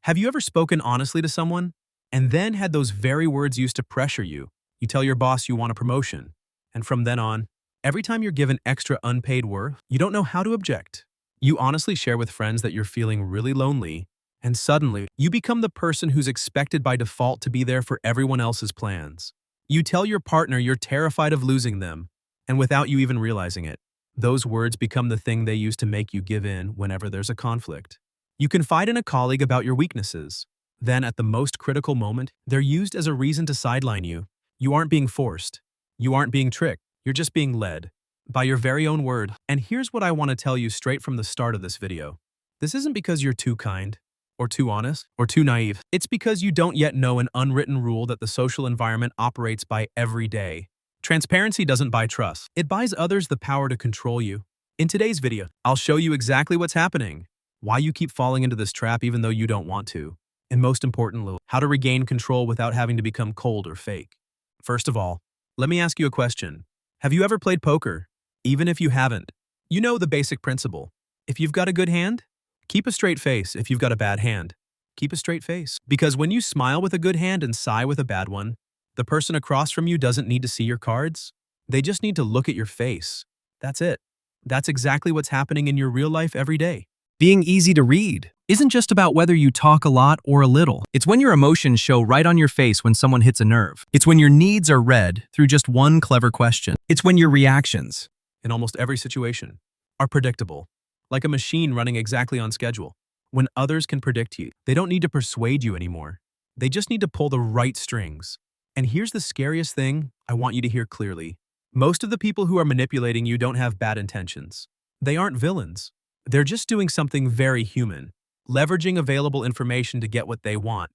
Have you ever spoken honestly to someone and then had those very words used to pressure you? You tell your boss you want a promotion, and from then on, every time you're given extra unpaid work, you don't know how to object. You honestly share with friends that you're feeling really lonely, and suddenly, you become the person who's expected by default to be there for everyone else's plans. You tell your partner you're terrified of losing them, and without you even realizing it, those words become the thing they use to make you give in whenever there's a conflict. You confide in a colleague about your weaknesses. Then, at the most critical moment, they're used as a reason to sideline you. You aren't being forced. You aren't being tricked. You're just being led by your very own word. And here's what I want to tell you straight from the start of this video. This isn't because you're too kind, or too honest, or too naive. It's because you don't yet know an unwritten rule that the social environment operates by every day. Transparency doesn't buy trust. It buys others the power to control you. In today's video, I'll show you exactly what's happening, why you keep falling into this trap even though you don't want to, and most importantly, how to regain control without having to become cold or fake. First of all, let me ask you a question. Have you ever played poker? Even if you haven't, you know the basic principle. If you've got a good hand, keep a straight face. If you've got a bad hand, keep a straight face. Because when you smile with a good hand and sigh with a bad one, the person across from you doesn't need to see your cards. They just need to look at your face. That's it. That's exactly what's happening in your real life every day. Being easy to read isn't just about whether you talk a lot or a little. It's when your emotions show right on your face when someone hits a nerve. It's when your needs are read through just one clever question. It's when your reactions, In almost every situation, are predictable, like a machine running exactly on schedule. When others can predict you, they don't need to persuade you anymore. They just need to pull the right strings. And here's the scariest thing I want you to hear clearly. Most of the people who are manipulating you don't have bad intentions. They aren't villains. They're just doing something very human, leveraging available information to get what they want.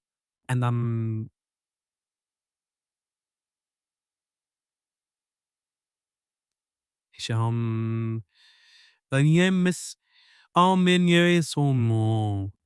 And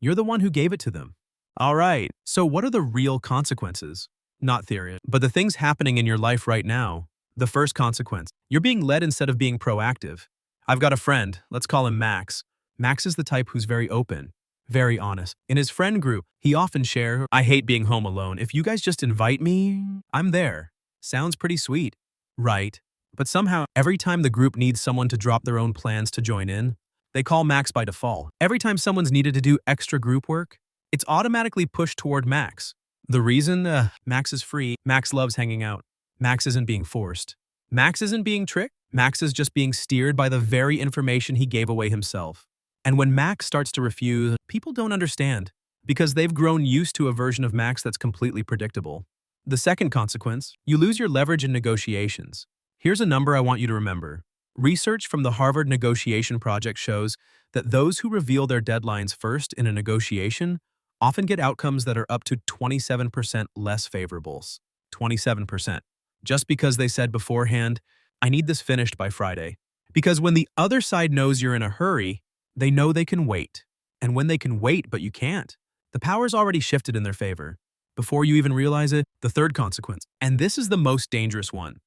you're the one who gave it to them. All right, so what are the real consequences? Not theory, but the things happening in your life right now. The first consequence, you're being led instead of being proactive. I've got a friend, let's call him Max. Max is the type who's very open, very honest. In his friend group, he often shares, I hate being home alone. If you guys just invite me, I'm there. Sounds pretty sweet, right? But somehow, every time the group needs someone to drop their own plans to join in, they call Max by default. Every time someone's needed to do extra group work, it's automatically pushed toward Max. The reason? Max is free. Max loves hanging out. Max isn't being forced. Max isn't being tricked. Max is just being steered by the very information he gave away himself. And when Max starts to refuse, people don't understand because they've grown used to a version of Max that's completely predictable. The second consequence, you lose your leverage in negotiations. Here's a number I want you to remember. Research from the Harvard Negotiation Project shows that those who reveal their deadlines first in a negotiation often get outcomes that are up to 27% less favorable. 27%. Just because they said beforehand, I need this finished by Friday. Because when the other side knows you're in a hurry, they know they can wait. And when they can wait but you can't, the power's already shifted in their favor. Before you even realize it, the third consequence, and this is the most dangerous one,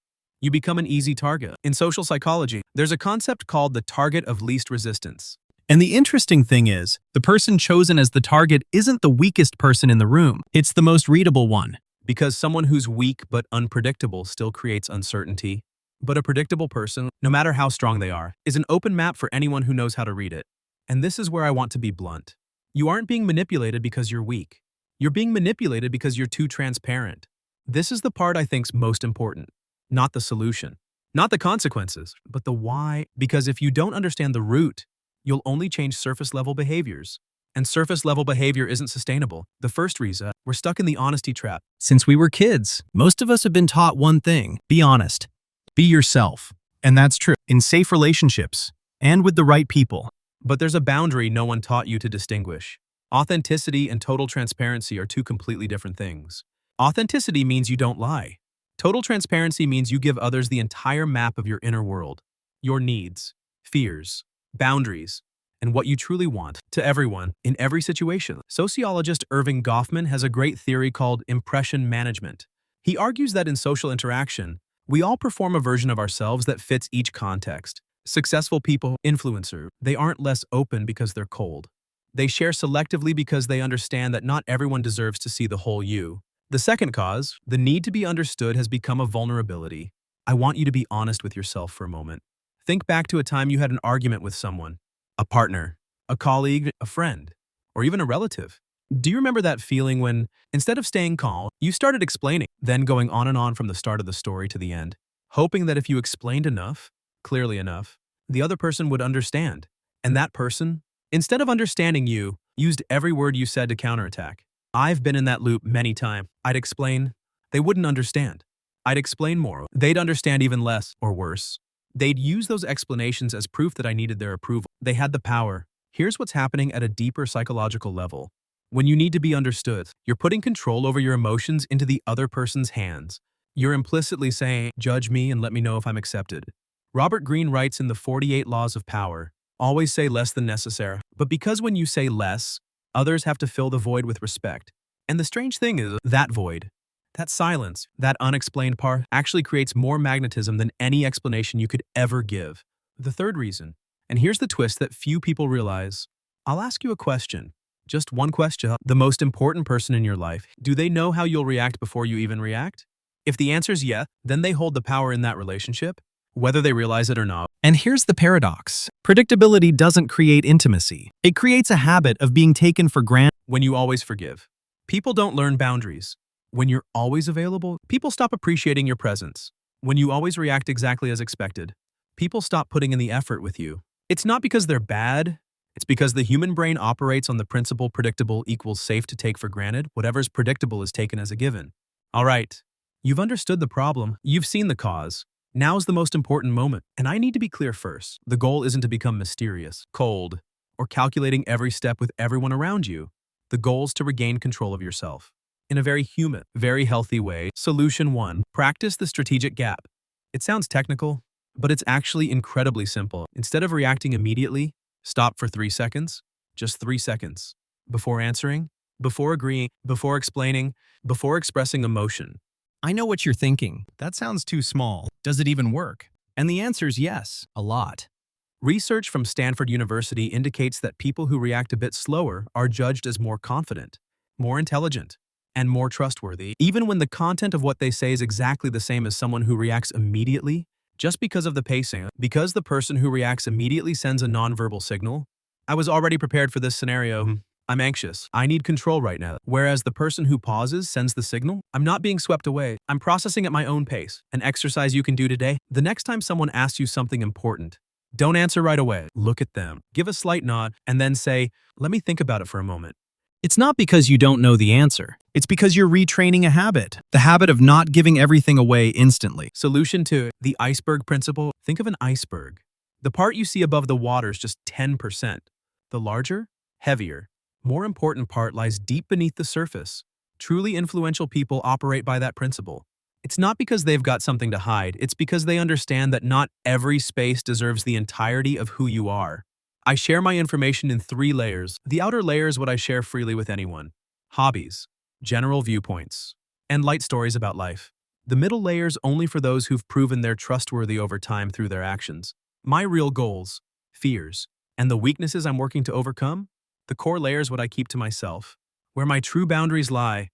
you become an easy target. In social psychology, there's a concept called the target of least resistance. And the interesting thing is, the person chosen as the target isn't the weakest person in the room. It's the most readable one. Because someone who's weak but unpredictable still creates uncertainty. But a predictable person, no matter how strong they are, is an open map for anyone who knows how to read it. And this is where I want to be blunt. You aren't being manipulated because you're weak. You're being manipulated because you're too transparent. This is the part I think's most important. Not the solution. Not the consequences, but the why. Because if you don't understand the root, you'll only change surface-level behaviors. And surface-level behavior isn't sustainable. The first reason, we're stuck in the honesty trap. Since we were kids, most of us have been taught one thing: be honest. Be yourself. And that's true in safe relationships and with the right people. But there's a boundary no one taught you to distinguish. Authenticity and total transparency are two completely different things. Authenticity means you don't lie. Total transparency means you give others the entire map of your inner world, your needs, fears, boundaries, and what you truly want to everyone in every situation. Sociologist Irving Goffman has a great theory called impression management. He argues that in social interaction, we all perform a version of ourselves that fits each context. Successful people, influencers, they aren't less open because they're cold. They share selectively because they understand that not everyone deserves to see the whole you. The second cause, the need to be understood, has become a vulnerability. I want you to be honest with yourself for a moment. Think back to a time you had an argument with someone, a partner, a colleague, a friend, or even a relative. Do you remember that feeling when, instead of staying calm, you started explaining, then going on and on from the start of the story to the end, hoping that if you explained enough, clearly enough, the other person would understand? And that person, instead of understanding you, used every word you said to counterattack. I've been in that loop many times. I'd explain, they wouldn't understand. I'd explain more, they'd understand even less, or worse. They'd use those explanations as proof that I needed their approval. They had the power. Here's what's happening at a deeper psychological level. When you need to be understood, you're putting control over your emotions into the other person's hands. You're implicitly saying, judge me and let me know if I'm accepted. Robert Greene writes in the 48 Laws of Power, always say less than necessary. But because when you say less, others have to fill the void with respect. And the strange thing is, that void, that silence, that unexplained part, actually creates more magnetism than any explanation you could ever give. The third reason, and here's the twist that few people realize, I'll ask you a question. Just one question. The most important person in your life, do they know how you'll react before you even react? If the answer is yes, then they hold the power in that relationship, whether they realize it or not. And here's the paradox. Predictability doesn't create intimacy. It creates a habit of being taken for granted. When you always forgive, people don't learn boundaries. When you're always available, people stop appreciating your presence. When you always react exactly as expected, people stop putting in the effort with you. It's not because they're bad. It's because the human brain operates on the principle predictable equals safe to take for granted. Whatever's predictable is taken as a given. All right, you've understood the problem. You've seen the cause. Now's the most important moment. And I need to be clear first. The goal isn't to become mysterious, cold, or calculating every step with everyone around you. The goal's to regain control of yourself. In a very human, very healthy way. Solution 1. Practice the strategic gap. It sounds technical, but it's actually incredibly simple. Instead of reacting immediately, stop for 3 seconds, just 3 seconds. Before answering, before agreeing, before explaining, before expressing emotion. I know what you're thinking. That sounds too small. Does it even work? And the answer is yes, a lot. Research from Stanford University indicates that people who react a bit slower are judged as more confident, more intelligent, and more trustworthy, even when the content of what they say is exactly the same as someone who reacts immediately. Just because of the pacing, because the person who reacts immediately sends a nonverbal signal, I was already prepared for this scenario. I'm anxious. I need control right now. Whereas the person who pauses sends the signal, I'm not being swept away. I'm processing at my own pace. An exercise you can do today. The next time someone asks you something important, don't answer right away. Look at them. Give a slight nod and then say, let me think about it for a moment. It's not because you don't know the answer. It's because you're retraining a habit. The habit of not giving everything away instantly. Solution 2. The Iceberg Principle. Think of an iceberg. The part you see above the water is just 10%. The larger, heavier, more important part lies deep beneath the surface. Truly influential people operate by that principle. It's not because they've got something to hide. It's because they understand that not every space deserves the entirety of who you are. I share my information in 3 layers. The outer layer is what I share freely with anyone. Hobbies, general viewpoints, and light stories about life. The middle layer is only for those who've proven they're trustworthy over time through their actions. My real goals, fears, and the weaknesses I'm working to overcome. The core layer is what I keep to myself. Where my true boundaries lie,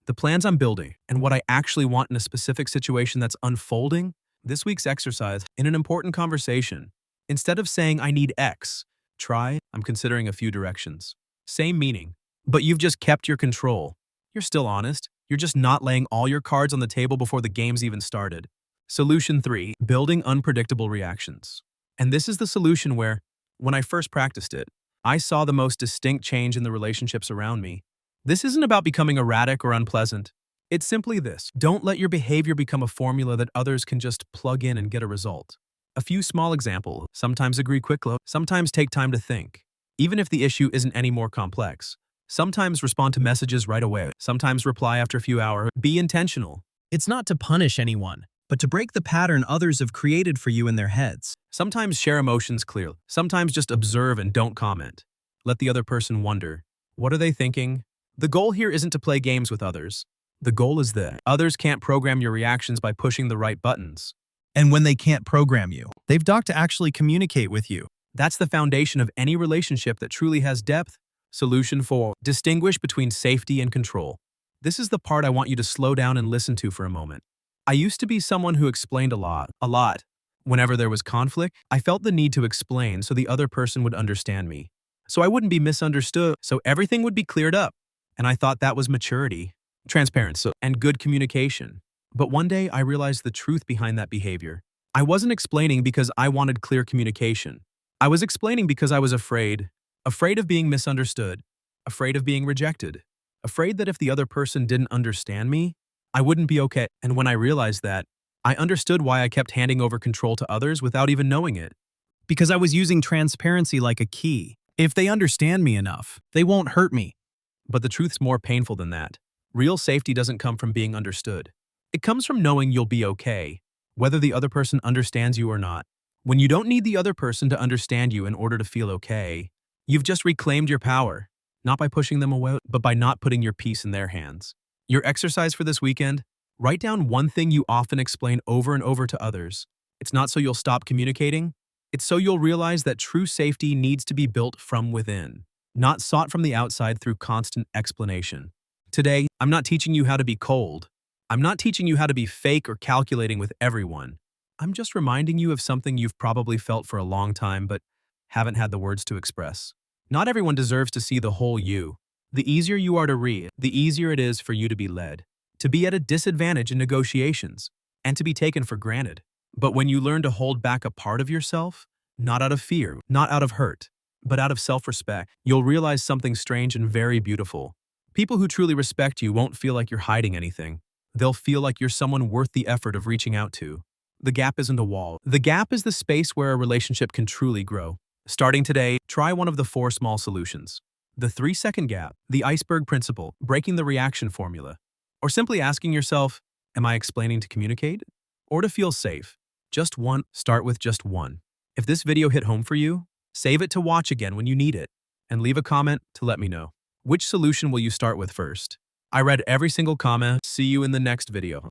the plans I'm building, and what I actually want in a specific situation that's unfolding. This week's exercise, in an important conversation, instead of saying I need X, try, I'm considering a few directions. Same meaning, but you've just kept your control. You're still honest. You're just not laying all your cards on the table before the game's even started. Solution 3. Building unpredictable reactions. And this is the solution where, when I first practiced it, I saw the most distinct change in the relationships around me. This isn't about becoming erratic or unpleasant. It's simply this. Don't let your behavior become a formula that others can just plug in and get a result. A few small examples. Sometimes agree quickly, sometimes take time to think. Even if the issue isn't any more complex. Sometimes respond to messages right away. Sometimes reply after a few hours. Be intentional. It's not to punish anyone, but to break the pattern others have created for you in their heads. Sometimes share emotions clearly. Sometimes just observe and don't comment. Let the other person wonder. What are they thinking? The goal here isn't to play games with others. The goal is that others can't program your reactions by pushing the right buttons. And when they can't program you, they've got to actually communicate with you. That's the foundation of any relationship that truly has depth. Solution 4. Distinguish between safety and control. This is the part I want you to slow down and listen to for a moment. I used to be someone who explained a lot. Whenever there was conflict, I felt the need to explain so the other person would understand me. So I wouldn't be misunderstood, so everything would be cleared up. And I thought that was maturity, transparency, and good communication. But one day I realized the truth behind that behavior. I wasn't explaining because I wanted clear communication. I was explaining because I was afraid of being misunderstood, afraid of being rejected, afraid that if the other person didn't understand me, I wouldn't be okay. And when I realized that, I understood why I kept handing over control to others without even knowing it. Because I was using transparency like a key. If they understand me enough, they won't hurt me. But the truth's more painful than that. Real safety doesn't come from being understood. It comes from knowing you'll be okay, whether the other person understands you or not. When you don't need the other person to understand you in order to feel okay, you've just reclaimed your power, not by pushing them away, but by not putting your peace in their hands. Your exercise for this weekend: write down one thing you often explain over and over to others. It's not so you'll stop communicating, it's so you'll realize that true safety needs to be built from within, not sought from the outside through constant explanation. Today, I'm not teaching you how to be cold. I'm not teaching you how to be fake or calculating with everyone. I'm just reminding you of something you've probably felt for a long time but haven't had the words to express. Not everyone deserves to see the whole you. The easier you are to read, the easier it is for you to be led, to be at a disadvantage in negotiations, and to be taken for granted. But when you learn to hold back a part of yourself, not out of fear, not out of hurt, but out of self-respect, you'll realize something strange and very beautiful. People who truly respect you won't feel like you're hiding anything. They'll feel like you're someone worth the effort of reaching out to. The gap isn't a wall. The gap is the space where a relationship can truly grow. Starting today, try one of the 4 small solutions. The 3-second gap, the Iceberg Principle, breaking the reaction formula, or simply asking yourself, am I explaining to communicate or to feel safe? Just one. Start with just one. If this video hit home for you, save it to watch again when you need it, and leave a comment to let me know. Which solution will you start with first? I read every single comment. See you in the next video.